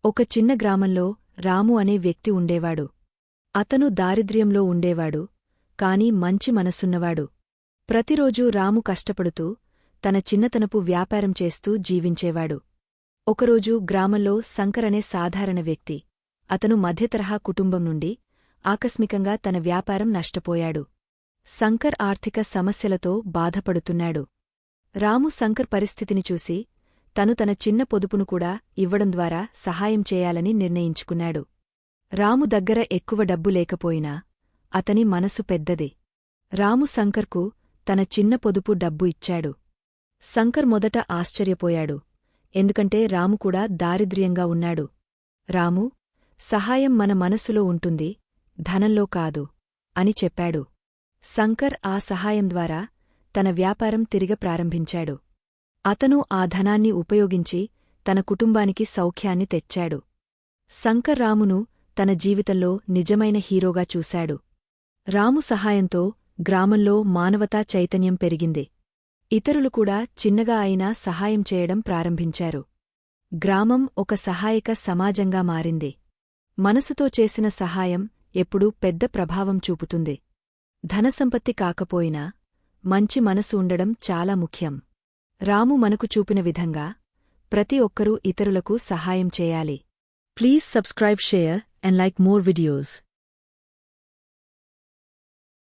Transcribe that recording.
ఒక చిన్న గ్రామంలో రాము అనే వ్యక్తి ఉండేవాడు. అతను దారిద్ర్యంలో ఉండేవాడు, కాని మంచి మనసున్నవాడు. ప్రతిరోజూ రాము కష్టపడుతూ తన చిన్నతనపు వ్యాపారం చేస్తూ జీవించేవాడు. ఒకరోజు గ్రామంలో శంకర్ అనే సాధారణ వ్యక్తి, అతను మధ్యతరహా కుటుంబం నుండి ఆకస్మికంగా తన వ్యాపారం నష్టపోయాడు. శంకర్ ఆర్థిక సమస్యలతో బాధపడుతున్నాడు. రాము శంకర్ పరిస్థితిని చూసి తను తన చిన్న పొదుపును కూడా ఇవ్వడం ద్వారా సహాయం చేయాలని నిర్ణయించుకున్నాడు. రాము దగ్గర ఎక్కువ డబ్బు లేకపోయినా అతని మనసు పెద్దది. రాము శంకర్కు తన చిన్న పొదుపు డబ్బు ఇచ్చాడు. శంకర్ మొదట ఆశ్చర్యపోయాడు, ఎందుకంటే రాము కూడా దారిద్ర్యంగా ఉన్నాడు. రాము, సహాయం మన మనసులో ఉంటుంది, ధనంలో కాదు అని చెప్పాడు. శంకర్ ఆ సహాయం ద్వారా తన వ్యాపారం తిరిగ ప్రారంభించాడు. అతను ఆ ధనాన్ని ఉపయోగించి తన కుటుంబానికి సౌఖ్యాన్ని తెచ్చాడు. శంకర్ రామును తన జీవితంలో నిజమైన హీరోగా చూశాడు. రాము సహాయంతో గ్రామంలో మానవతా చైతన్యం పెరిగింది. ఇతరులు కూడా చిన్నగా అయినా సహాయం చేయడం ప్రారంభించారు. గ్రామం ఒక సహాయక సమాజంగా మారింది. మనసుతో చేసిన సహాయం ఎప్పుడూ పెద్ద ప్రభావం చూపుతుంది. ధనసంపత్తి కాకపోయినా మంచి మనసు ఉండడం చాలా ముఖ్యం. రాము మనకు చూపిన విధంగా ప్రతి ఒక్కరూ ఇతరులకు సహాయం చేయాలి. Please subscribe, share and like more videos.